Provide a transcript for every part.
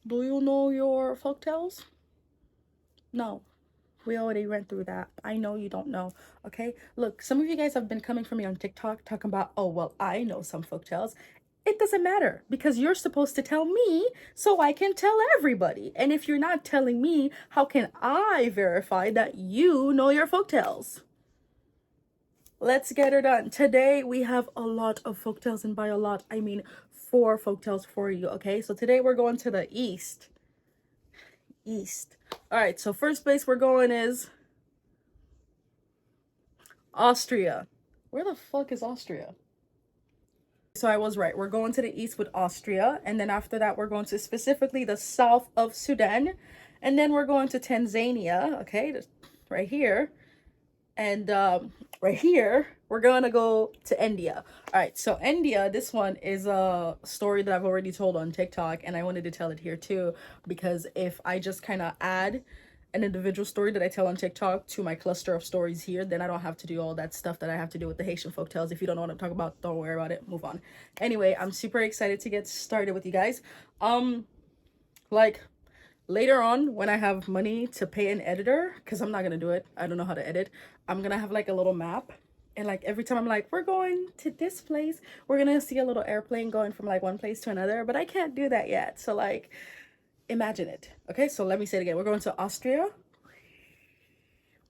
Do you know your folktales? No. We already went through that. I know you don't know. Okay? Look, some of you guys have been coming for me on TikTok talking about, oh, well, I know some folktales. It doesn't matter because you're supposed to tell me so I can tell everybody. And if you're not telling me, how can I verify that you know your folktales? Let's get her done. Today we have a lot of folktales, and by a lot, I mean 4 folktales for you, okay? So today we're going to the east. East. All right, so first place we're going is Austria. Where the fuck is Austria? So I was right. We're going to the east with Austria, and then after that we're going to specifically the south of Sudan, and then we're going to Tanzania, okay? Right here. And right here we're gonna go to India. All right, so India, this one is a story that I've already told on TikTok, and I wanted to tell it here too, because if I just kind of add an individual story that I tell on TikTok to my cluster of stories here, then I don't have to do all that stuff that I have to do with the Haitian folktales. If you don't know what I'm talking about, don't worry about it, move on. Anyway, I'm super excited to get started with you guys. Like, later on, when I have money to pay an editor, because I'm not gonna do it, I don't know how to edit, I'm gonna have like a little map, and like every time I'm like, we're going to this place, we're gonna see a little airplane going from like one place to another, but I can't do that yet, so like, imagine it. Okay, so let me say it again. We're going to Austria.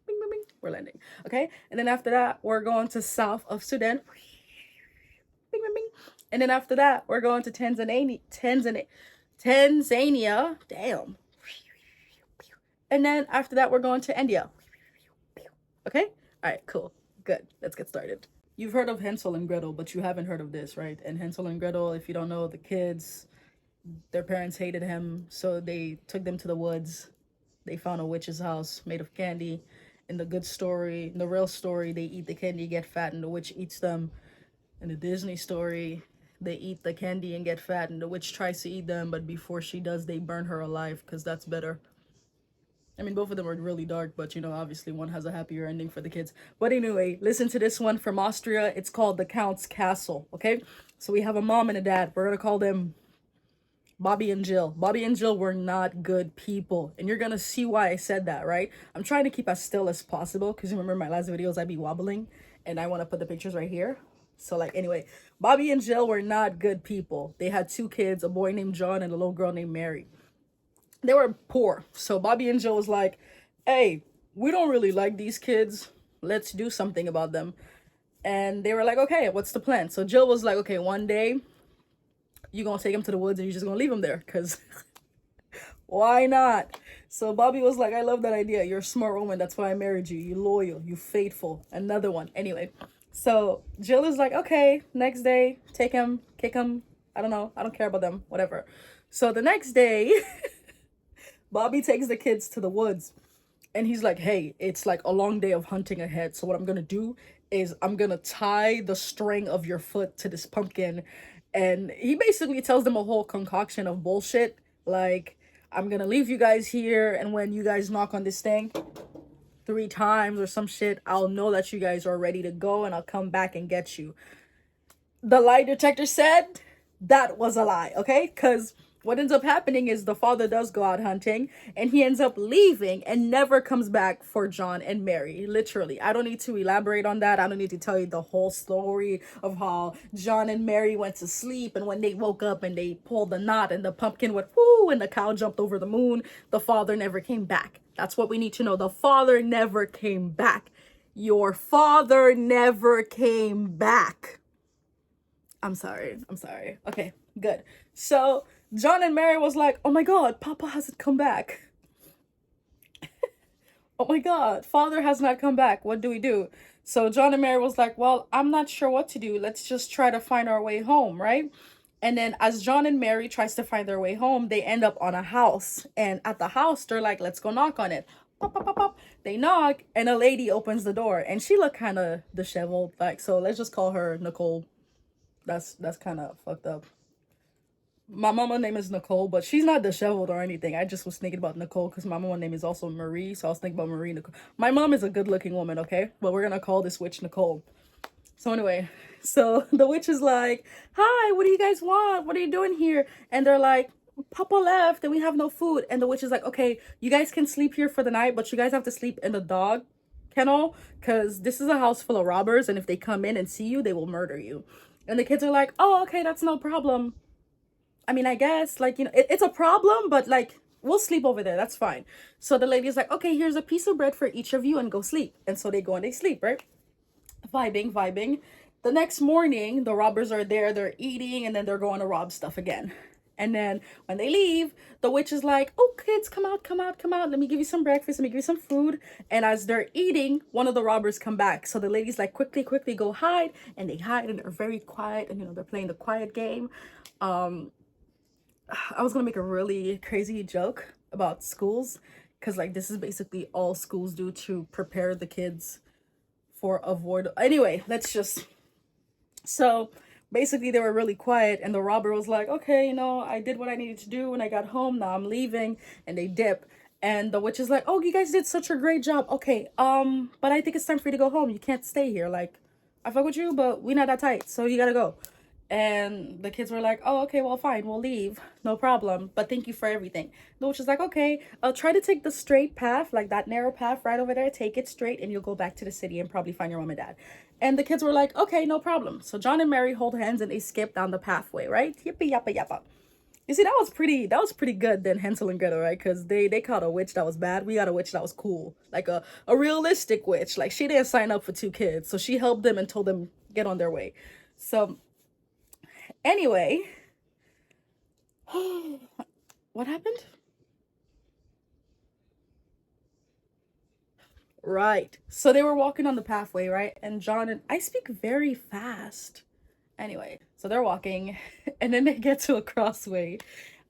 Bing, bing, bing. We're landing. Okay, and then after that we're going to south of Sudan. Bing, bing, bing. And then after that we're going to Tanzania. Damn. And then after that we're going to India. Okay, all right, cool, good, let's get started. You've heard of Hansel and Gretel, but you haven't heard of this, right? And Hansel and Gretel, if you don't know, the kids, their parents hated him, so they took them to the woods. They found a witch's house made of candy. In the good story, in the real story, they eat the candy, get fat, and the witch eats them. In the Disney story, they eat the candy and get fat, and the witch tries to eat them, but before she does, they burn her alive, because that's better. I mean, both of them are really dark, but you know, obviously one has a happier ending for the kids. But anyway, listen to this one from Austria. It's called The Count's Castle, okay? So we have a mom and a dad. We're gonna call them Bobby and Jill. Bobby and Jill were not good people. And you're gonna see why I said that, right? I'm trying to keep as still as possible, because you remember my last videos, I'd be wobbling. And I want to put the pictures right here. So like, anyway, Bobby and Jill were not good people. They had 2 kids, a boy named John and a little girl named Mary. They were poor. So Bobby and Jill was like, hey, we don't really like these kids. Let's do something about them. And they were like, okay, what's the plan? So Jill was like, okay, one day you're going to take him to the woods and you're just going to leave him there, because why not? So Bobby was like, I love that idea. You're a smart woman. That's why I married you. You're loyal. You're faithful. Another one. Anyway, so Jill is like, okay, next day, take him, kick him. I don't know. I don't care about them. Whatever. So the next day, Bobby takes the kids to the woods, and he's like, hey, it's like a long day of hunting ahead. So what I'm going to do is I'm going to tie the string of your foot to this pumpkin. And he basically tells them a whole concoction of bullshit. Like, I'm going to leave you guys here, and when you guys knock on this thing 3 times or some shit, I'll know that you guys are ready to go, and I'll come back and get you. The lie detector said that was a lie, okay? Because what ends up happening is the father does go out hunting, and he ends up leaving and never comes back for John and Mary. Literally, I don't need to elaborate on that. I don't need to tell you the whole story of how John and Mary went to sleep, and when they woke up and they pulled the knot and the pumpkin went whoo and the cow jumped over the moon, the father never came back. That's what we need to know. The father never came back. Your father never came back. I'm sorry. Okay, good. So John and Mary was like, oh my God, Papa hasn't come back. Oh my God, Father has not come back. What do we do? So John and Mary was like, well, I'm not sure what to do. Let's just try to find our way home, right? And then as John and Mary tries to find their way home, they end up on a house. And at the house, they're like, let's go knock on it. Pop, pop, pop, pop. They knock, and a lady opens the door, and she looked kind of disheveled. Like, so let's just call her Nicole. That's kind of fucked up. My mama name is Nicole, but she's not disheveled or anything. I just was thinking about Nicole because my mama name is also Marie, so I was thinking about Marie Nicole. My mom is a good-looking woman, okay? But we're gonna call this witch Nicole. So anyway, so the witch is like, hi, what do you guys want? What are you doing here? And they're like, Papa left and we have no food. And the witch is like, okay, you guys can sleep here for the night, but you guys have to sleep in the dog kennel because this is a house full of robbers. And if they come in and see you, they will murder you. And the kids are like, oh, okay, that's no problem. I mean, I guess, like, you know, it's a problem, but like, we'll sleep over there. That's fine. So the lady's like, okay, here's a piece of bread for each of you and go sleep. And so they go and they sleep, right? Vibing. The next morning, the robbers are there, they're eating, and then they're going to rob stuff again. And then when they leave, the witch is like, oh, kids, come out. Let me give you some breakfast. Let me give you some food. And as they're eating, one of the robbers come back. So the ladies like, quickly, go hide. And they hide and they're very quiet. And, you know, they're playing the quiet game. I was going to make a really crazy joke about schools. Because, like, this is basically all schools do to prepare the kids for avoid. Anyway, let's just... So... basically, they were really quiet, and the robber was like, okay, you know, I did what I needed to do when I got home. Now I'm leaving, and they dip. And the witch is like, oh, you guys did such a great job. Okay, but I think it's time for you to go home. You can't stay here. Like, I fuck with you, but we're not that tight, so you gotta go. And the kids were like, oh, okay, well, fine, we'll leave. No problem, but thank you for everything. The witch is like, okay, I'll try to take the straight path, like that narrow path right over there. Take it straight, and you'll go back to the city and probably find your mom and dad. And the kids were like, okay, no problem. So John and Mary hold hands and they skip down the pathway, right? Yippee yappa yappa. You see, that was pretty good than Hansel and Gretel, right? Because they caught a witch that was bad. We got a witch that was cool. Like a realistic witch. Like, she didn't sign up for 2 kids. So she helped them and told them get on their way. So anyway, what happened? Right. So they were walking on the pathway, right? And John and I speak very fast. Anyway, so they're walking, and then they get to a crossway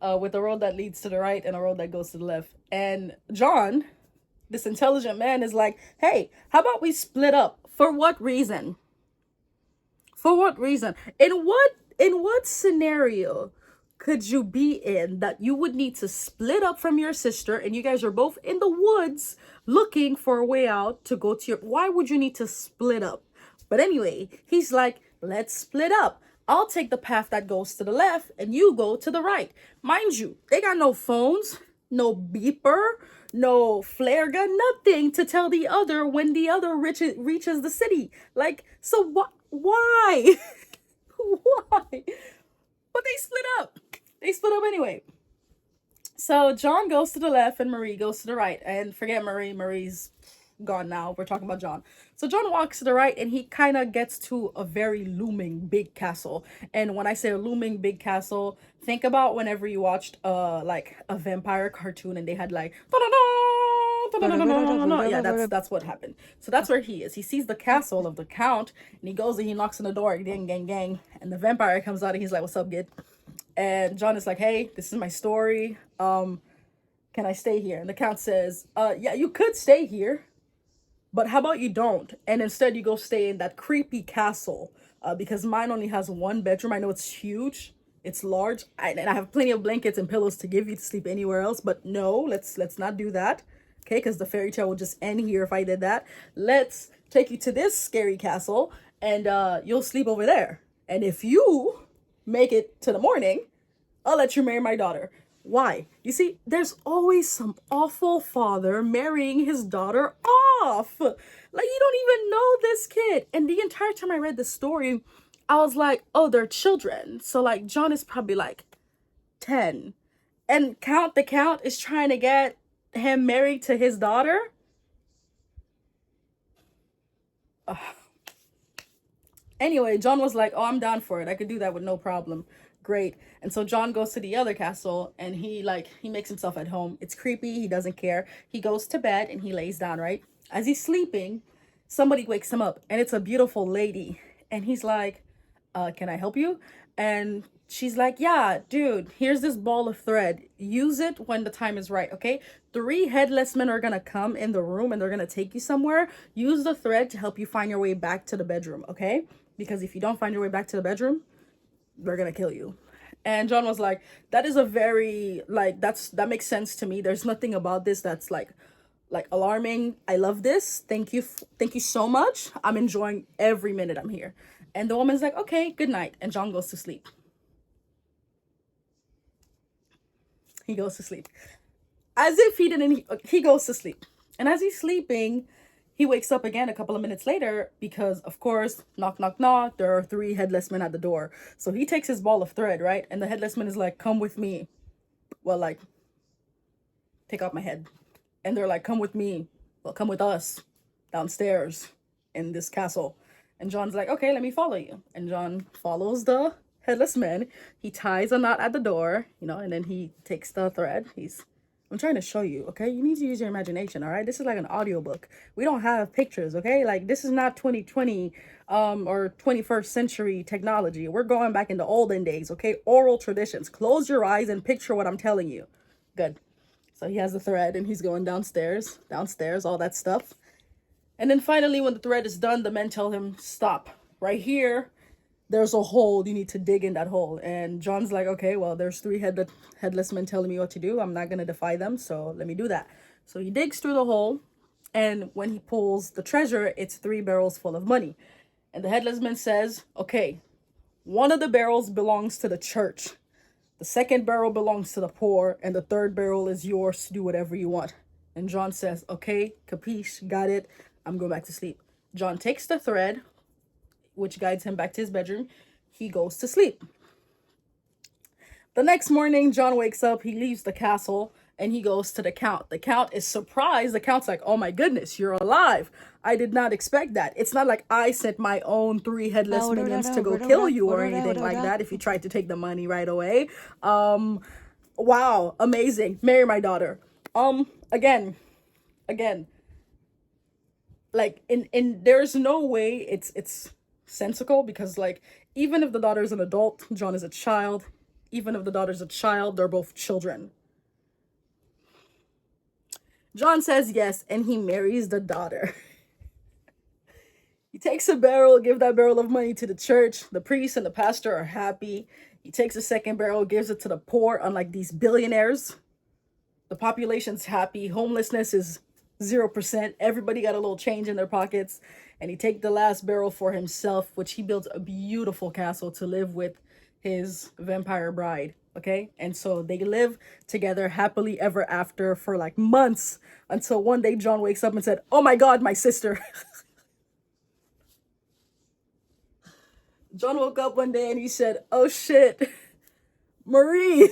with a road that leads to the right and a road that goes to the left. And John, this intelligent man, is like, hey, how about we split up? For what reason? For what reason? In what scenario could you be in that you would need to split up from your sister and you guys are both in the woods looking for a way out to go to your... Why would you need to split up? But anyway, he's like, let's split up. I'll take the path that goes to the left and you go to the right. Mind you, they got no phones, no beeper, no flare gun, nothing to tell the other when the other reaches the city. Like, so what? Why? Why? But they split up. They split up anyway. So John goes to the left and Marie goes to the right. And forget Marie. Marie's gone now. We're talking about John. So John walks to the right and he kind of gets to a very looming big castle. And when I say a looming big castle, think about whenever you watched like a vampire cartoon and they had like... Yeah, that's what happened. So that's where he is. He sees the castle of the count and he goes and he knocks on the door. Ding, gang, gang. And the vampire comes out and he's like, what's up, kid? And John is like, hey, this is my story. Can I stay here? And the count says, yeah, you could stay here, but how about you don't? And instead you go stay in that creepy castle because mine only has 1 bedroom. I know it's huge. It's large. And I have plenty of blankets and pillows to give you to sleep anywhere else. But no, let's not do that. Okay, because the fairy tale would just end here if I did that. Let's take you to this scary castle and you'll sleep over there. And if you make it to the morning, I'll let you marry my daughter. Why? You see, there's always some awful father marrying his daughter off. Like, you don't even know this kid. And the entire time I read the story, I was like, oh, they're children. So, like, John is probably, like, 10. And the count is trying to get him married to his daughter. Ugh. Anyway, John was like, oh, I'm down for it. I could do that with no problem. Great. And so John goes to the other castle and he makes himself at home. It's creepy. He doesn't care. He goes to bed and he lays down, right? As he's sleeping, somebody wakes him up and it's a beautiful lady. And he's like, can I help you? And she's like, yeah, dude, here's this ball of thread. Use it when the time is right, okay? 3 headless men are going to come in the room and they're going to take you somewhere. Use the thread to help you find your way back to the bedroom, okay? Because if you don't find your way back to the bedroom, they're going to kill you. And John was like, that is a very, like, that makes sense to me. There's nothing about this that's like alarming. I love this. Thank you so much. I'm enjoying every minute I'm here. And the woman's like, okay, good night. And John goes to sleep. He goes to sleep. As if he didn't, he goes to sleep. And as he's sleeping, he wakes up again a couple of minutes later because, of course, knock, knock, knock, there are 3 headless men at the door. So he takes his ball of thread, right? And the headless man is like, come with me. Well, like, take off my head. And they're like, come with me. Well, come with us downstairs in this castle. And John's like, okay, let me follow you. And John follows the headless man. He ties a knot at the door, you know, and then he takes the thread. I'm trying to show you, okay? You need to use your imagination, all right? This is like an audiobook. We don't have pictures, okay? Like, this is not 2020 or 21st century technology. We're going back in the olden days, okay? Oral traditions. Close your eyes and picture what I'm telling you. Good. So he has the thread and he's going downstairs, all that stuff. And then finally, when the thread is done, the men tell him, stop. Right here, there's a hole. You need to dig in that hole. And John's like, okay, well, there's 3 headless men telling me what to do. I'm not going to defy them, so let me do that. So he digs through the hole. And when he pulls the treasure, it's 3 barrels full of money. And the headless man says, okay, one of the barrels belongs to the church. The second barrel belongs to the poor. And the third barrel is yours to do whatever you want. And John says, okay, capiche, got it. I'm going back to sleep. John takes the thread, which guides him back to his bedroom. He goes to sleep. The next morning, John wakes up, he leaves the castle, and he goes to the count. The count is surprised. The count's like, oh my goodness, you're alive. I did not expect that. It's not like I sent my own 3 headless minions to go kill you or anything like that if you tried to take the money right away. Wow, amazing. Marry my daughter. Again, like, in there's no way it's sensical, because, like, even if the daughter is an adult, John is a child. Even if the daughter's a child, they're both children. John says yes, and he marries the daughter. He takes a barrel, give that barrel of money to the church. The priest and the pastor are happy. He takes a second barrel, gives it to the poor, unlike these billionaires. The population's happy. Homelessness is 0%. Everybody got a little change in their pockets. And he takes the last barrel for himself, which he builds a beautiful castle to live with his vampire bride. Okay? And so they live together happily ever after for like months, until one day John wakes up and said, oh my God, my sister. John woke up one day and he said, oh shit, Marie.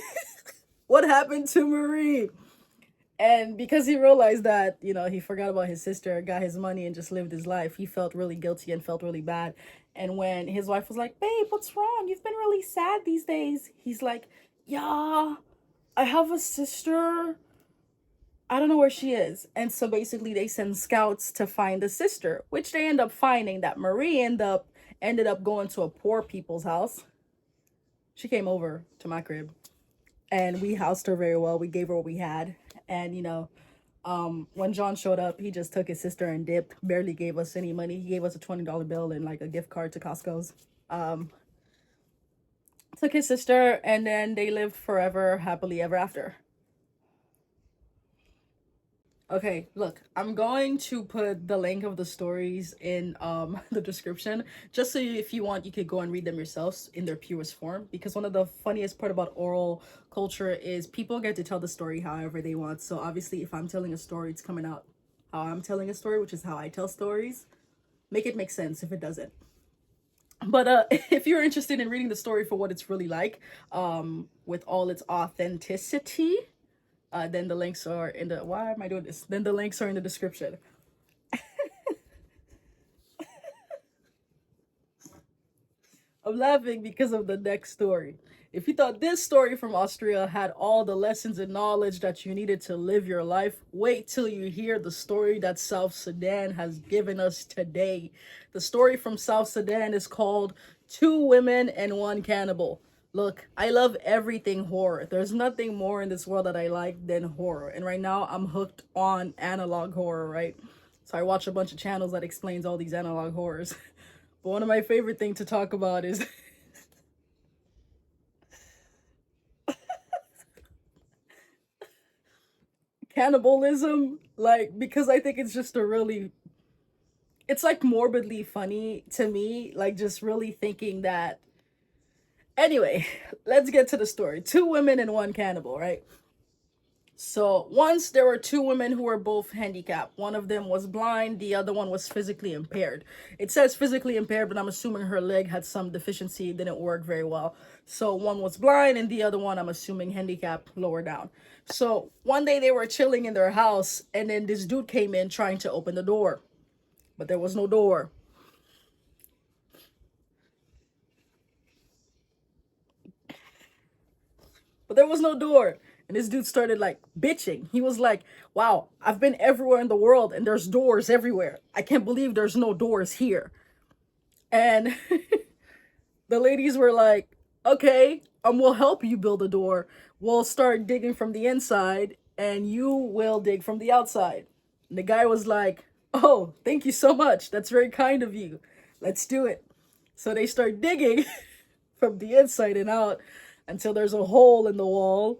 What happened to Marie? And because he realized that, you know, he forgot about his sister, got his money, and just lived his life, he felt really guilty and felt really bad. And when his wife was like, babe, what's wrong? You've been really sad these days. He's like, yeah, I have a sister. I don't know where she is. And so basically they send scouts to find the sister, which they end up finding that Marie ended up going to a poor people's house. She came over to my crib and we housed her very well. We gave her what we had. And, you know, when John showed up, he just took his sister and dipped, barely gave us any money. He gave us a $20 bill and like a gift card to Costco's. Took his sister, and then they lived forever, happily ever after. Okay, look, I'm going to put the link of the stories in the description, just so if you want, you could go and read them yourselves in their purest form, because one of the funniest part about oral culture is people get to tell the story however they want. So obviously, if I'm telling a story, it's coming out how I'm telling a story, which is how I tell stories. Make it make sense if it doesn't. But if you're interested in reading the story for what it's really like, with all its authenticity, then the links are in the, why am I doing this? Then the links are in the description. I'm laughing because of the next story. If you thought this story from Austria had all the lessons and knowledge that you needed to live your life, wait till you hear the story that South Sudan has given us today. The story from South Sudan is called 2 Women and 1 Cannibal. Look, I love everything horror. There's nothing more in this world that I like than horror. And right now I'm hooked on analog horror, right? So I watch a bunch of channels that explains all these analog horrors. But one of my favorite things to talk about is cannibalism. Like, because I think it's just a really, it's like morbidly funny to me. Like, just really thinking that. Anyway, let's get to the story. 2 women and 1 cannibal, right? So once there were two women who were both handicapped. One of them was blind, the other one was physically impaired. It says physically impaired, but I'm assuming her leg had some deficiency, it didn't work very well. So one was blind and the other one, I'm assuming, handicapped lower down. So one day they were chilling in their house and then this dude came in trying to open the door, but there was no door. But there was no door. And this dude started like bitching. He was like, wow, I've been everywhere in the world and there's doors everywhere. I can't believe there's no doors here. And the ladies were like, okay, we'll help you build a door. We'll start digging from the inside and you will dig from the outside. And the guy was like, oh, thank you so much. That's very kind of you. Let's do it. So they start digging from the inside and out until there's a hole in the wall.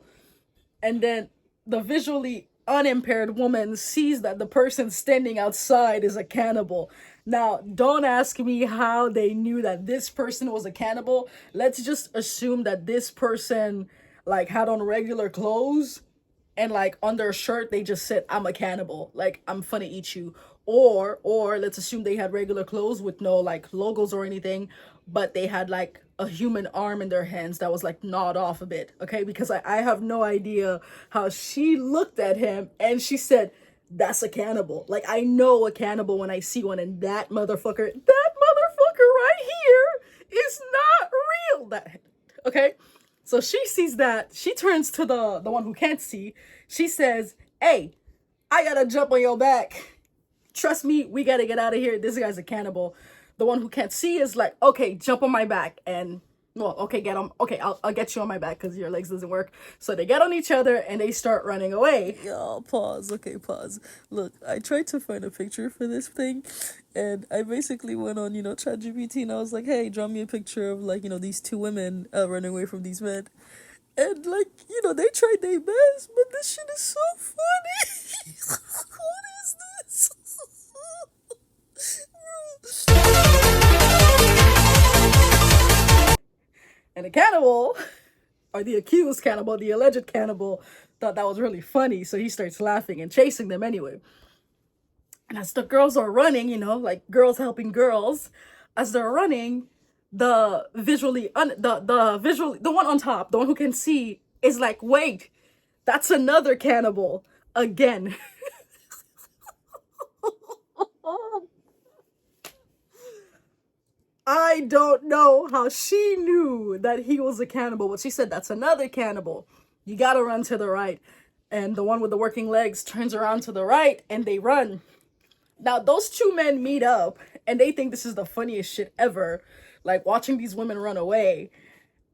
And then the visually unimpaired woman sees that the person standing outside is a cannibal. Now, don't ask me how they knew that this person was a cannibal. Let's just assume that this person like had on regular clothes and like on their shirt they just said, I'm a cannibal, like I'm finna eat you. Or let's assume they had regular clothes with no like logos or anything, but they had like a human arm in their hands that was like gnawed off a bit. Okay, because I have no idea how she looked at him and she said, that's a cannibal. Like I know a cannibal when I see one, and that motherfucker right here is not real. That okay. So she sees that. She turns to the one who can't see. She says, hey, I gotta jump on your back. Trust me, we gotta get out of here. This guy's a cannibal. The one who can't see is like, okay, jump on my back. And, well, okay, get on. Okay, I'll get you on my back because your legs doesn't work. So they get on each other and they start running away. Y'all, pause. Okay, pause. Look, I tried to find a picture for this thing, and I basically went on, ChatGPT, and I was like, hey, draw me a picture of, like, these two women running away from these men. And, like, they tried their best, but this shit is so funny. What is this? And the cannibal, or the accused cannibal, the alleged cannibal, thought that was really funny. So he starts laughing and chasing them anyway. And as the girls are running, like girls helping girls, as they're running, the one on top, the one who can see, is like, wait, that's another cannibal again. I don't know how she knew that he was a cannibal, but she said, that's another cannibal. You gotta run to the right. And the one with the working legs turns around to the right and they run. Now, those two men meet up and they think this is the funniest shit ever, like watching these women run away.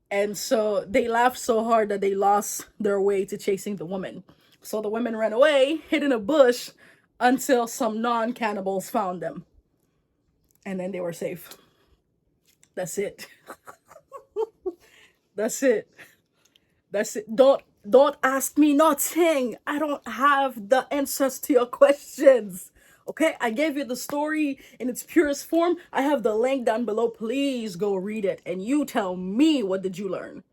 And so they laughed so hard that they lost their way to chasing the woman. So the women ran away, hid in a bush, until some non-cannibals found them. And then they were safe. That's it. That's it. That's it. Don't ask me nothing. I don't have the answers to your questions. Okay, I gave you the story in its purest form. I have the link down below. Please go read it and you tell me, what did you learn?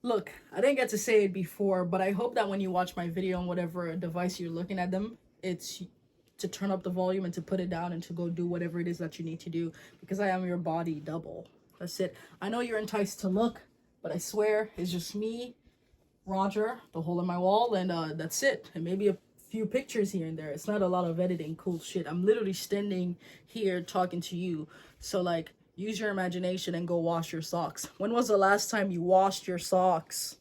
Look, I didn't get to say it before, but I hope that when you watch my video on whatever device you're looking at them, it's to turn up the volume and to put it down and to go do whatever it is that you need to do, because I am your body double. That's it. I know you're enticed to look, but I swear it's just me, Roger, the hole in my wall, and that's it. And maybe a few pictures here and there. It's not a lot of editing cool shit. I'm literally standing here talking to you. So like, use your imagination and go wash your socks. When was the last time you washed your socks?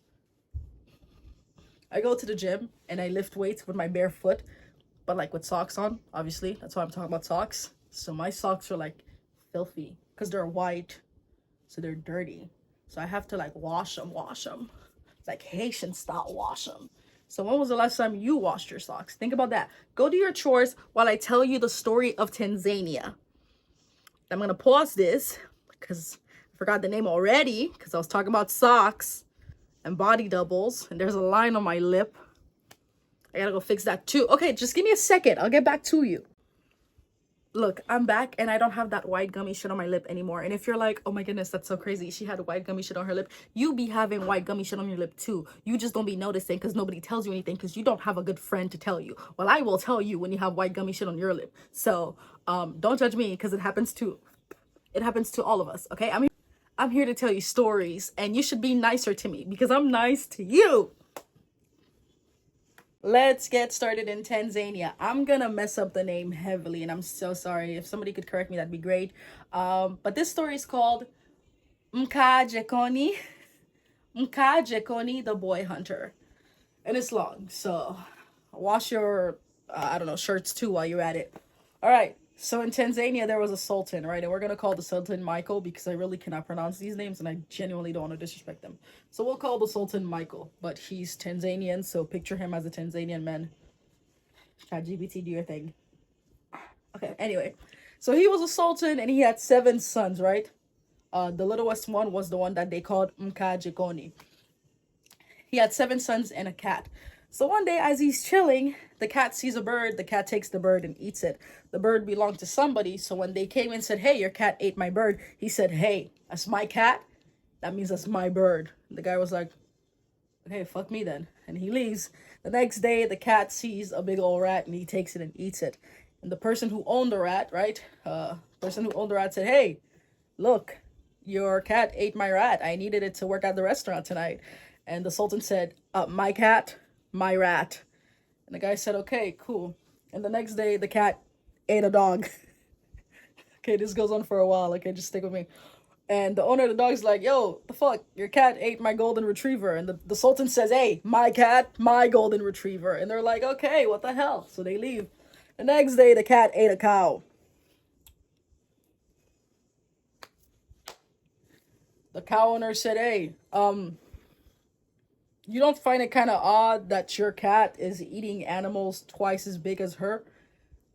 I go to the gym and I lift weights with my bare foot, but like with socks on, obviously. That's why I'm talking about socks. So my socks are like filthy because they're white, so they're dirty. So I have to like wash them. Like Haitian style wash them. So when was the last time you washed your socks? Think about that. Go do your chores while I tell you the story of Tanzania. I'm gonna pause this because I forgot the name already, because I was talking about socks and body doubles, and there's a line on my lip. I gotta go fix that too. Okay, just give me a second. I'll get back to you. Look, I'm back and I don't have that white gummy shit on my lip anymore. And if you're like, oh my goodness, that's so crazy, she had white gummy shit on her lip, you be having white gummy shit on your lip too. You just don't be noticing because nobody tells you anything because you don't have a good friend to tell you. Well, I will tell you when you have white gummy shit on your lip. So don't judge me because it happens to all of us. Okay, I'm here to tell you stories, and you should be nicer to me because I'm nice to you. Let's get started in Tanzania. I'm gonna mess up the name heavily, and I'm so sorry. If somebody could correct me, that'd be great. But this story is called Mkajekoni. Mkajekoni, the boy hunter. And it's long, so wash your, I don't know, shirts too while you're at it. All right. So in Tanzania, there was a sultan, right? And we're going to call the sultan Michael because I really cannot pronounce these names and I genuinely don't want to disrespect them. So we'll call the sultan Michael, but he's Tanzanian. So picture him as a Tanzanian man. ChatGPT, do your thing. Okay, anyway. So he was a sultan and he had 7 sons, right? The littlest one was the one that they called Mkajekoni. He had 7 sons and a cat. So one day, as he's chilling, the cat sees a bird. The cat takes the bird and eats it. The bird belonged to somebody. So when they came and said, hey, your cat ate my bird, he said, hey, that's my cat. That means that's my bird. And the guy was like, okay, fuck me then. And he leaves. The next day, the cat sees a big old rat and he takes it and eats it. And the person who owned the rat, right? Person who owned the rat said, hey, look, your cat ate my rat. I needed it to work at the restaurant tonight. And the sultan said, my cat, my rat. And the guy said, okay, cool. And the next day, the cat ate a dog. Okay, this goes on for a while. Okay, just stick with me. And the owner of the dog's like, yo, the fuck? Your cat ate my golden retriever. And the sultan says, hey, my cat, my golden retriever. And they're like, okay, what the hell? So they leave. The next day, the cat ate a cow. The cow owner said, hey, you don't find it kind of odd that your cat is eating animals twice as big as her?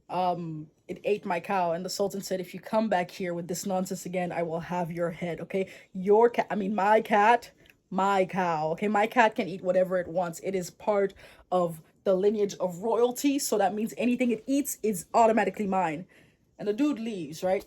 It ate my cow. And the sultan said, if you come back here with this nonsense again, I will have your head. Okay, your cat, I mean my cat, my cow. Okay, my cat can eat whatever it wants. It is part of the lineage of royalty, so that means anything it eats is automatically mine. And the dude leaves, right?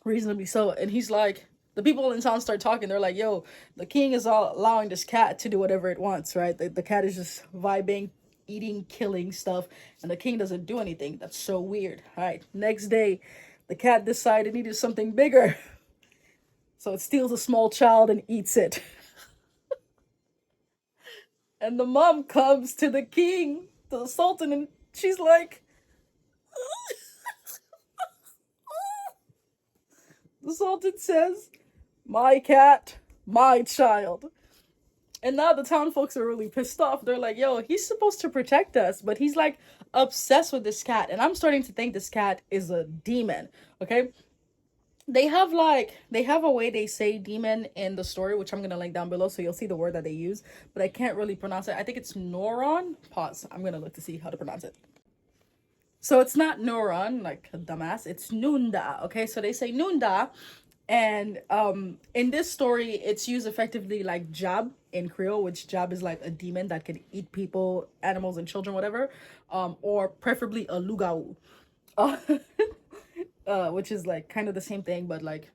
Reasonably so. And he's like, the people in town start talking. They're like, yo, the king is allowing this cat to do whatever it wants, right? The cat is just vibing, eating, killing stuff, and the king doesn't do anything. That's so weird. All right, next day, the cat decided it needed something bigger. So it steals a small child and eats it. And the mom comes to the king, to the sultan, and she's like, the sultan says, my cat, my child. And now the town folks are really pissed off. They're like, yo, he's supposed to protect us, but he's like obsessed with this cat. And I'm starting to think this cat is a demon. Okay. They have a way they say demon in the story, which I'm gonna link down below so you'll see the word that they use, but I can't really pronounce it. I think it's Noron. Pause. I'm gonna look to see how to pronounce it. So it's not Noron, like a dumbass, it's Nunda. Okay, so they say Nunda. And in this story, it's used effectively like Jab in Creole, which Jab is like a demon that can eat people, animals, and children, whatever. Or preferably a Lugau. Uh, which is like kind of the same thing, but like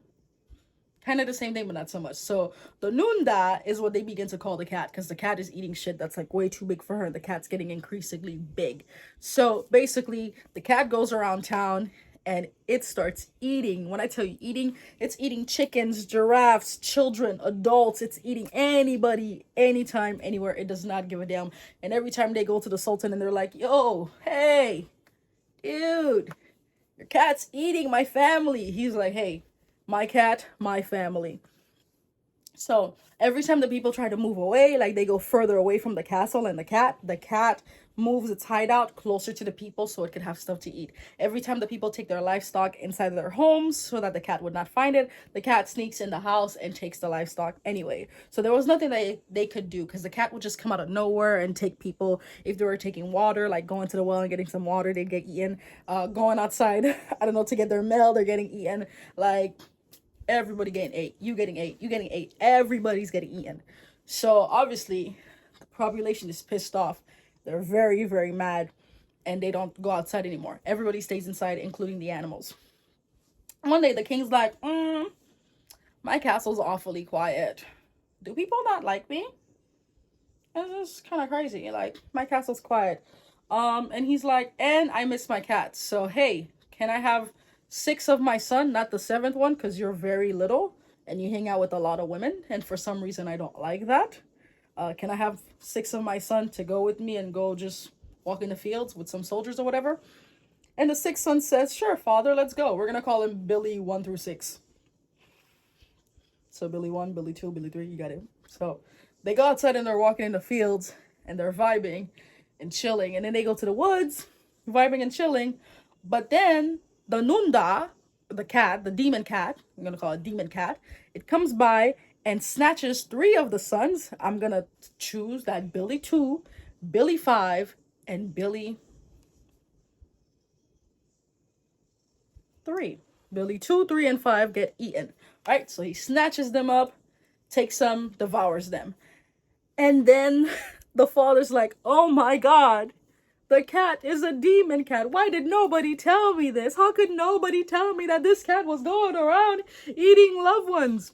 kind of the same thing, but not so much. So the Nunda is what they begin to call the cat because the cat is eating shit that's like way too big for her. And the cat's getting increasingly big. So basically, the cat goes around town and it starts eating. When I tell you eating, it's eating chickens, giraffes, children, adults. It's eating anybody, anytime, anywhere. It does not give a damn. And every time they go to the sultan and they're like, yo, hey, dude, your cat's eating my family. He's like, hey, my cat, my family. So every time the people try to move away, like they go further away from the castle and the cat moves its hideout closer to the people so it could have stuff to eat. Every time the people take their livestock inside their homes so that the cat would not find it, the cat sneaks in the house and takes the livestock anyway. So there was nothing that they could do because the cat would just come out of nowhere and take people. If they were taking water, like going to the well and getting some water, they'd get eaten. Going outside, I don't know, to get their mail, they're getting eaten. Like, everybody getting ate, you getting ate, everybody's getting eaten. So obviously the population is pissed off. They're very, very mad. and they don't go outside anymore. Everybody stays inside, including the animals. One day the king's like, my castle's awfully quiet. Do people not like me? This is kind of crazy. Like, my castle's quiet. And he's like, and I miss my cats. So, hey, can I have 6 of my son, not the 7th one, because you're very little and you hang out with a lot of women. And for some reason, I don't like that. Can I have 6 of my son to go with me and go just walk in the fields with some soldiers or whatever? And the 6th son says, sure, father, let's go. We're going to call him Billy 1 through 6. So Billy 1, Billy 2, Billy 3, you got it. So they go outside and they're walking in the fields and they're vibing and chilling. And then they go to the woods, vibing and chilling. But then the Nunda, the cat, the demon cat, I'm going to call it demon cat, it comes by and snatches 3 of the sons. I'm going to choose that Billy 2, Billy 5, and Billy 3. Billy 2, 3, and 5 get eaten. Right? So he snatches them up, takes some, devours them. And then the father's like, oh my God, the cat is a demon cat. Why did nobody tell me this? How could nobody tell me that this cat was going around eating loved ones?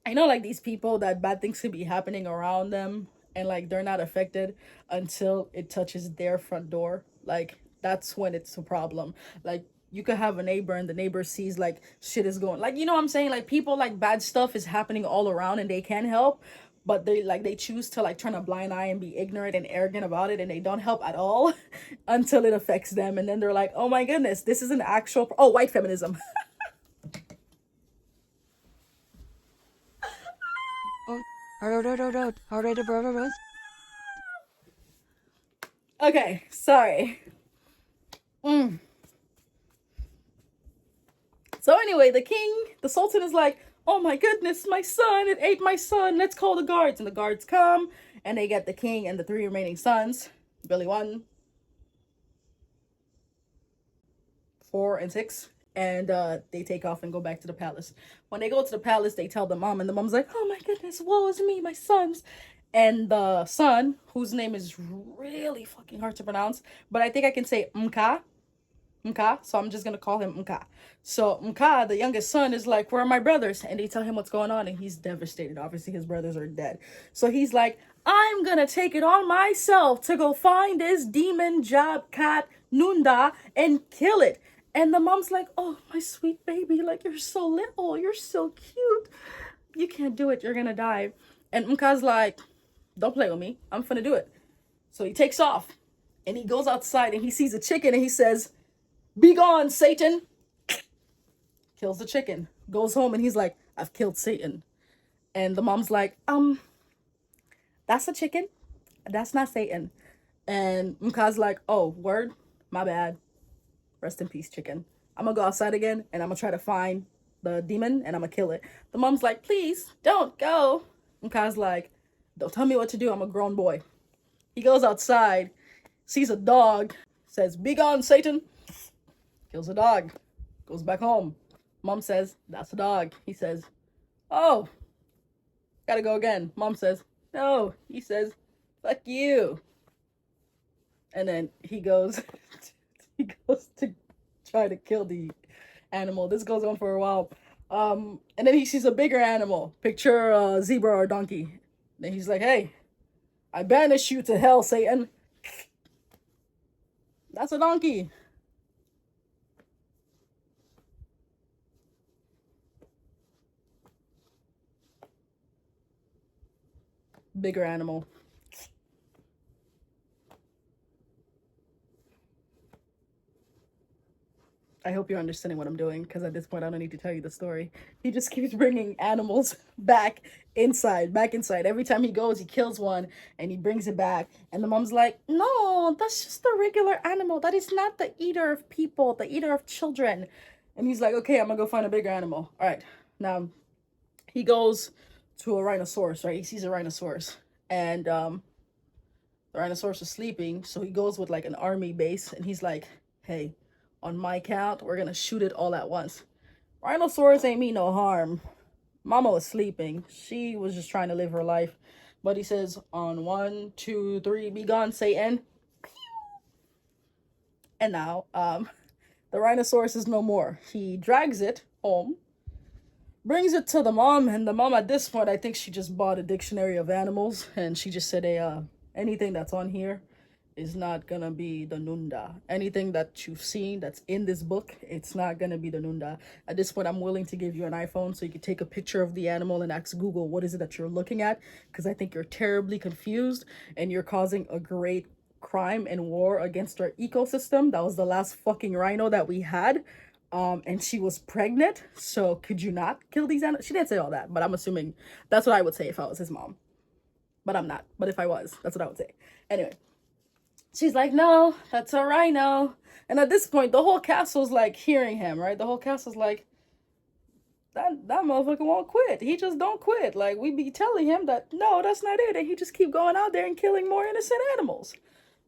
I know, like, these people that bad things could be happening around them and like they're not affected until it touches their front door. Like, that's when it's a problem. Like, you could have a neighbor and the neighbor sees like shit is going, like, you know what I'm saying? Like, people, like, bad stuff is happening all around and they can help, but they choose to like turn a blind eye and be ignorant and arrogant about it, and they don't help at all until it affects them, and then they're like, oh my goodness, this is an actual white feminism. Okay, sorry. So anyway, the sultan is like, oh my goodness, my son, it ate my son. Let's call the guards. And the guards come and they get the king and the 3 remaining sons, Billy 1, 4, and 6. And they take off and go back to the palace. When they go to the palace, they tell the mom, and the mom's like, oh my goodness, woe is me, my sons. And the son, whose name is really fucking hard to pronounce, but I think I can say Mka. Mka, so I'm just gonna call him Mka. So Mka, the youngest son, is like, where are my brothers? And they tell him what's going on, and he's devastated. Obviously, his brothers are dead. So he's like, I'm gonna take it on myself to go find this demon job cat Nunda and kill it. And the mom's like, oh, my sweet baby, like, you're so little, you're so cute. You can't do it, you're gonna die. And Mka's like, don't play with me, I'm finna do it. So he takes off, and he goes outside, and he sees a chicken, and he says, be gone, Satan. Kills the chicken. Goes home and he's like, I've killed Satan. And the mom's like, that's a chicken. That's not Satan. And Mka's like, oh, word? My bad. Rest in peace, chicken. I'm gonna go outside again and I'm gonna try to find the demon and I'm gonna kill it. The mom's like, please, don't go. Mka's like, don't tell me what to do. I'm a grown boy. He goes outside, sees a dog, says, be gone, Satan. Kills a dog, goes back home. Mom says, that's a dog. He says, oh, gotta go again. Mom says, no. He says, fuck you. And then he goes, he goes to try to kill the animal. This goes on for a while. And then he sees a bigger animal. Picture a zebra or donkey. Then he's like, hey, I banish you to hell, Satan. That's a donkey. Bigger animal. I hope you're understanding what I'm doing, because at this point I don't need to tell you the story. He just keeps bringing animals back inside. Every time he goes, he kills one and he brings it back. And the mom's like, no, that's just a regular animal. That is not the eater of people, the eater of children. And he's like, okay, I'm gonna go find a bigger animal. All right, now he goes to a rhinoceros, right? He sees a rhinoceros, and the rhinoceros is sleeping. So he goes with like an army base and he's like, hey, on my count, we're gonna shoot it all at once. Rhinoceros ain't mean no harm. Mama was sleeping. She was just trying to live her life. But he says, on 1, 2, 3, be gone, Satan. And now, the rhinoceros is no more. He drags it home, brings it to the mom, and the mom at this point, I think she just bought a dictionary of animals, and she just said, "Hey, anything that's on here is not gonna be the Nunda. Anything that you've seen that's in this book, it's not gonna be the Nunda." At this point, I'm willing to give you an iPhone so you can take a picture of the animal and ask Google, what is it that you're looking at? Because I think you're terribly confused and you're causing a great crime and war against our ecosystem. That was the last fucking rhino that we had. And she was pregnant, so could you not kill these animals? She didn't say all that, but I'm assuming that's what I would say if I was his mom. But I'm not. But if I was, that's what I would say. Anyway, she's like, "No, that's a rhino." And at this point, the whole castle's like hearing him, right? The whole castle's like, that motherfucker won't quit. He just don't quit. Like, we be telling him that, no, that's not it. And he just keep going out there and killing more innocent animals.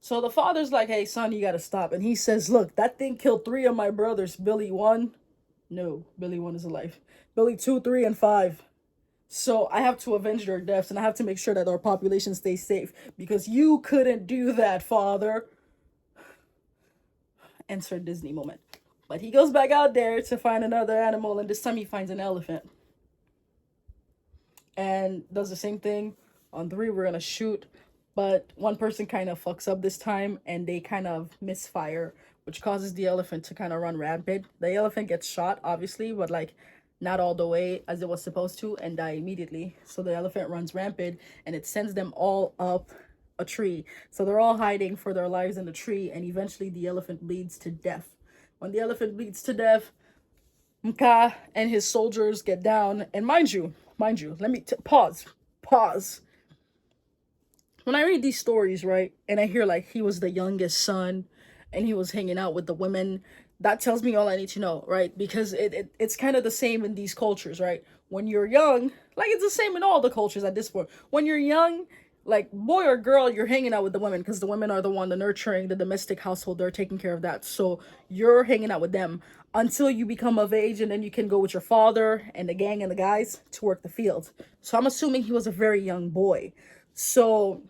So the father's like, "Hey, son, you gotta stop." And he says, "Look, that thing killed 3 of my brothers. Billy 1. No, Billy 1 is alive. Billy 2, 3, and 5. So I have to avenge their deaths, and I have to make sure that our population stays safe. Because you couldn't do that, father." Insert Disney moment. But he goes back out there to find another animal, and this time he finds an elephant. And does the same thing. On 3, we're gonna shoot. But one person kind of fucks up this time, and they kind of misfire, which causes the elephant to kind of run rampant. The elephant gets shot, obviously, but like not all the way as it was supposed to, and die immediately. So the elephant runs rampant, and it sends them all up a tree. So they're all hiding for their lives in the tree, and eventually the elephant bleeds to death. When the elephant bleeds to death, Mka and his soldiers get down, and mind you, let me pause. When I read these stories, right, and I hear like he was the youngest son and he was hanging out with the women, that tells me all I need to know, right? Because it's kind of the same in these cultures, right? When you're young, like it's the same in all the cultures at this point. When you're young, like boy or girl, you're hanging out with the women because the women are the one, the nurturing, the domestic household, they're taking care of that. So you're hanging out with them until you become of age, and then you can go with your father and the gang and the guys to work the field. So I'm assuming he was a very young boy. So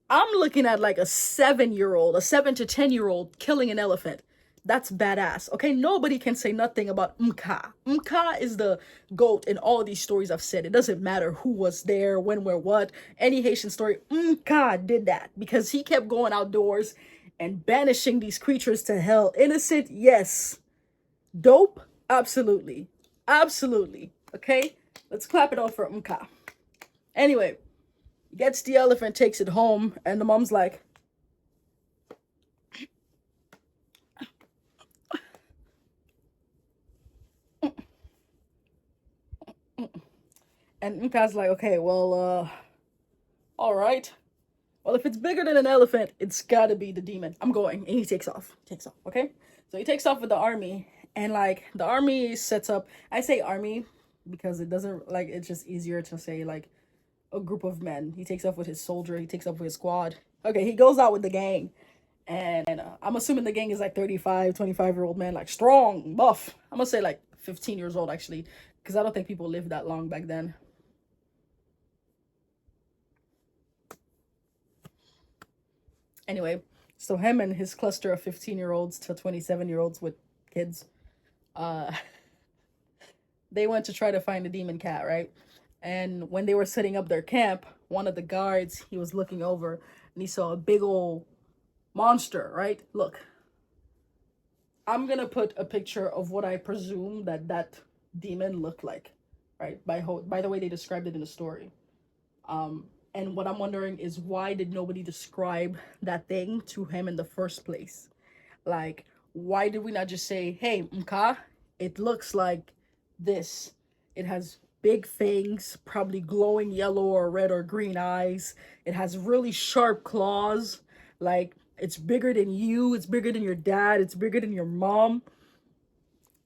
I'm looking at like a 7-year-old, a 7 to 10-year-old killing an elephant. That's badass. Okay, nobody can say nothing about Mka. Mka is the goat in all of these stories I've said. It doesn't matter who was there, when, where, what. Any Haitian story, Mka did that because he kept going outdoors and banishing these creatures to hell. Innocent, yes. Dope, absolutely. Absolutely. Okay, let's clap it off for Mka. Anyway, gets the elephant, takes it home, and the mom's like, and Mka's like, "Okay, well, all right. Well, if it's bigger than an elephant, it's gotta be the demon. I'm going." And he takes off. Okay? So he takes off with the army, and like the army sets up. I say army because it doesn't like it's just easier to say like a group of men. He takes off with his soldier. He takes off with his squad. Okay, he goes out with the gang. And I'm assuming the gang is like 35, 25-year-old men, like strong, buff. I'm gonna say like 15 years old actually, because I don't think people lived that long back then. Anyway, so him and his cluster of 15-year-olds to 27-year-olds with kids, uh, they went to try to find the demon cat, right? And when they were setting up their camp, one of the guards, he was looking over and he saw a big old monster, right? Look, I'm gonna put a picture of what I presume that demon looked like, right? By the way they described it in the story. And what I'm wondering is, why did nobody describe that thing to him in the first place? Like, why did we not just say, "Hey, Mka, it looks like this. It has big fangs, probably glowing yellow or red or green eyes. It has really sharp claws. Like, it's bigger than you. It's bigger than your dad. It's bigger than your mom.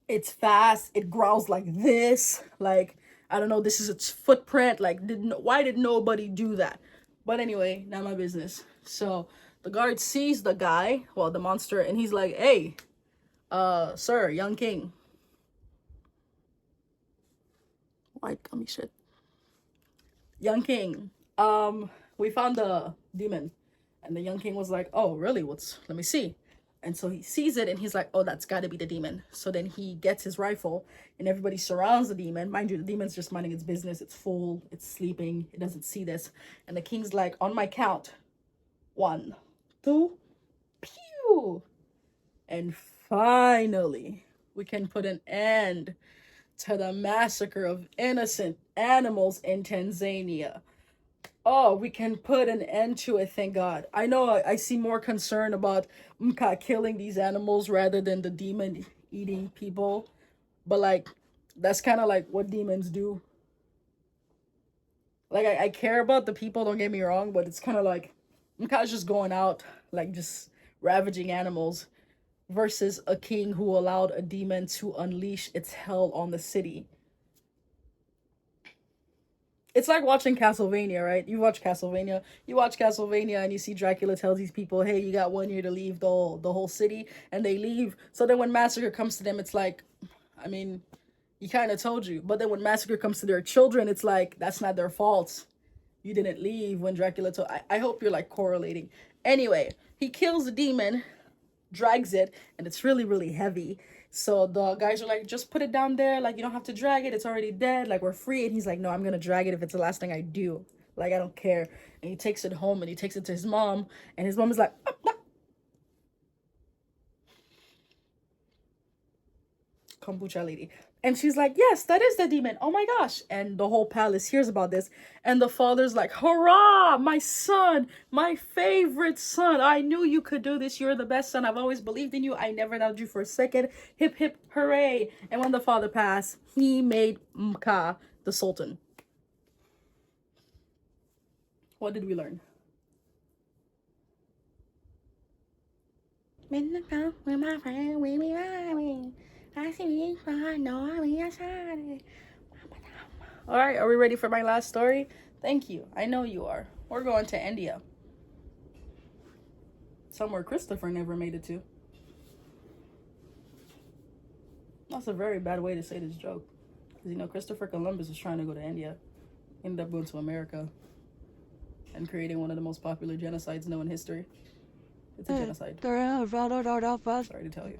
It's fast. It growls like this. Like, I don't know, this is its footprint. Like, why did nobody do that?" But anyway, not my business. So the guard sees the guy, well, the monster, and he's like, "Hey, sir, young king." White gummy shit. "Young king, we found the demon." And the young king was like, "Oh, really? Let me see." And so he sees it and he's like, oh, that's got to be the demon. So then he gets his rifle and everybody surrounds the demon. Mind you, the demon's just minding its business. It's full, it's sleeping, it doesn't see this. And the king's like, on my count, 1, 2, pew. And finally, we can put an end to the massacre of innocent animals in Tanzania. Oh, we can put an end to it, thank God. I know I see more concern about Mka killing these animals rather than the demon eating people. But like, that's kind of like what demons do. Like, I care about the people, don't get me wrong, but it's kind of like Mka's just going out, like just ravaging animals versus a king who allowed a demon to unleash its hell on the city. It's like watching Castlevania, right? You watch Castlevania and you see Dracula tells these people, hey, you got 1 year to leave the whole city, and they leave. So then when Massacre comes to them, it's like, I mean, he kind of told you. But then when Massacre comes to their children, it's like, that's not their fault. You didn't leave when Dracula told. I hope you're like correlating. Anyway, he kills the demon, drags it, and it's really, really heavy. So the guys are like, just put it down there. Like, you don't have to drag it. It's already dead. Like, we're free. And he's like, no, I'm going to drag it if it's the last thing I do. Like, I don't care. And he takes it home and he takes it to his mom. And his mom is like, ah, ah. Kombucha lady. And she's like, yes, that is the demon. Oh my gosh. And the whole palace hears about this. And the father's like, hurrah, my son, my favorite son. I knew you could do this. You're the best son. I've always believed in you. I never doubted you for a second. Hip, hip, hooray. And when the father passed, he made Mka the sultan. What did we learn? With my friend, we be riding. All right, are we ready for my last story? Thank you. I know you are. We're going to India. Somewhere Christopher never made it to. That's a very bad way to say this joke. Because, you know, Christopher Columbus was trying to go to India. Ended up going to America. And creating one of the most popular genocides known in history. It's a genocide. Sorry to tell you.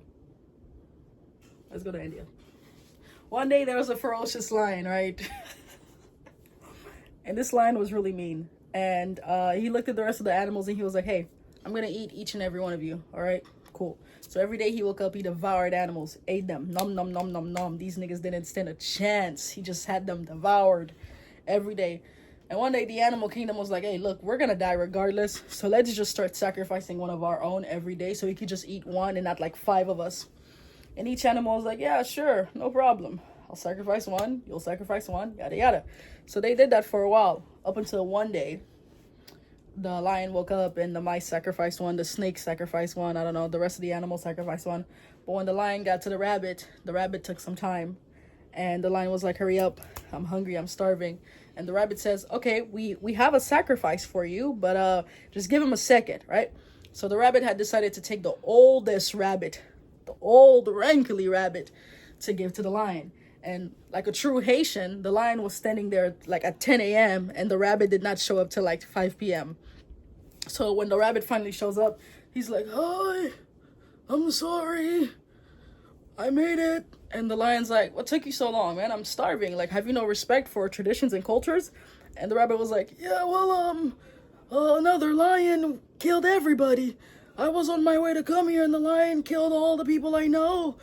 Let's go to India. One day there was a ferocious lion, right? And this lion was really mean. And he looked at the rest of the animals and he was like, hey, I'm going to eat each and every one of you. All right, cool. So every day he woke up, he devoured animals, ate them. Nom, nom, nom, nom, nom. These niggas didn't stand a chance. He just had them devoured every day. And one day the animal kingdom was like, hey, look, we're going to die regardless. So let's just start sacrificing one of our own every day so we could just eat one and not like 5 of us. And each animal was like, yeah, sure, no problem. I'll sacrifice one, you'll sacrifice one, yada, yada. So they did that for a while, up until one day, the lion woke up and the mice sacrificed one, the snake sacrificed one, I don't know, the rest of the animals sacrificed one. But when the lion got to the rabbit took some time. And the lion was like, hurry up, I'm hungry, I'm starving. And the rabbit says, okay, we have a sacrifice for you, but just give him a second, right? So the rabbit had decided to take the oldest rabbit, the old wrinkly rabbit, to give to the lion. And like a true Haitian, the lion was standing there like at 10 a.m. and the rabbit did not show up till like 5 p.m. So when the rabbit finally shows up, he's like, hi, I'm sorry, I made it. And the lion's like, what took you so long, man? I'm starving. Like, have you no respect for traditions and cultures? And the rabbit was like, yeah, well, another lion killed everybody. I was on my way to come here and the lion killed all the people I know.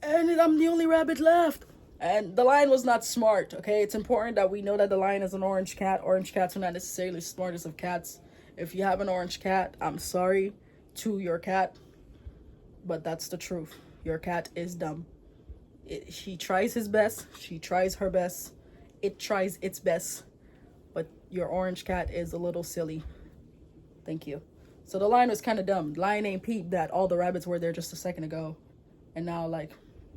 And I'm the only rabbit left. And the lion was not smart, okay? It's important that we know that the lion is an orange cat. Orange cats are not necessarily the smartest of cats. If you have an orange cat, I'm sorry to your cat. But that's the truth. Your cat is dumb. He tries his best. She tries her best. It tries its best. But your orange cat is a little silly. Thank you. So the lion was kind of dumb. Lion ain't peeped that all the rabbits were there just a second ago. And now, like,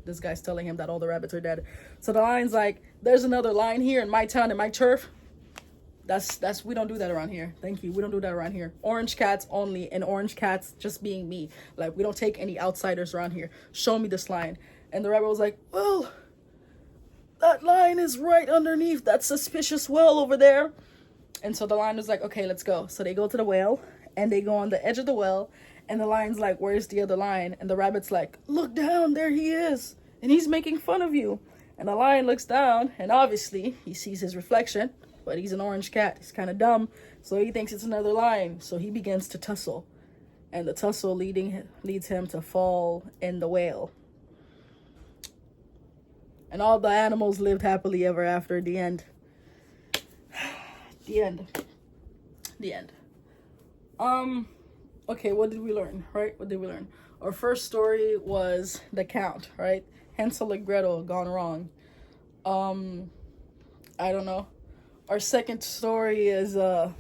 this guy's telling him that all the rabbits are dead. So the lion's like, there's another lion here in my town, in my turf. That's we don't do that around here. Thank you. We don't do that around here. Orange cats only, and orange cats just being me. Like, we don't take any outsiders around here. Show me this lion. And the rabbit was like, well, that lion is right underneath that suspicious well over there. And so the lion was like, okay, let's go. So they go to the well, and they go on the edge of the well, And the lion's like, where's the other lion? And the rabbit's like, look down, there he is. And he's making fun of you. And the lion looks down, and obviously he sees his reflection, but he's an orange cat. He's kind of dumb, so he thinks it's another lion. So he begins to tussle. And the tussle leads him to fall in the whale. And all the animals lived happily ever after. The end. The end. The end. Okay, what did we learn, right? What did we learn? Our first story was the count, right? Hansel and Gretel gone wrong. I don't know. Our second story is the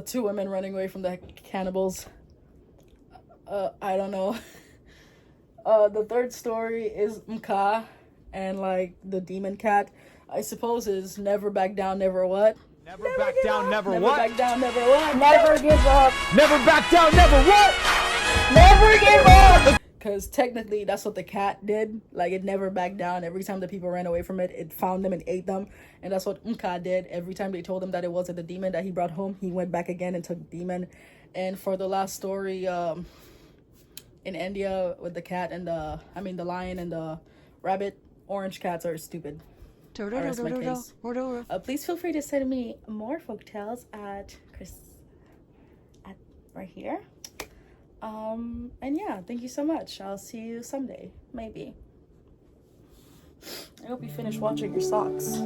two women running away from the cannibals. I don't know. The third story is Mka and like the demon cat. I suppose is never back down, never what? Never back down, never Never what? back down, never what? Never give up. Never back down, never what? Never give up. Because technically that's what the cat did. Like it never backed down. Every time the people ran away from it, it found them and ate them. And that's what Mka did. Every time they told him that it wasn't the demon that he brought home, he went back again and took the demon. And for the last story, in India with the cat and the lion and the rabbit, orange cats are stupid. I rest my case. Please feel free to send me more folk tales at right here. And yeah, thank you so much. I'll see you someday, maybe. I hope you finish watching your socks.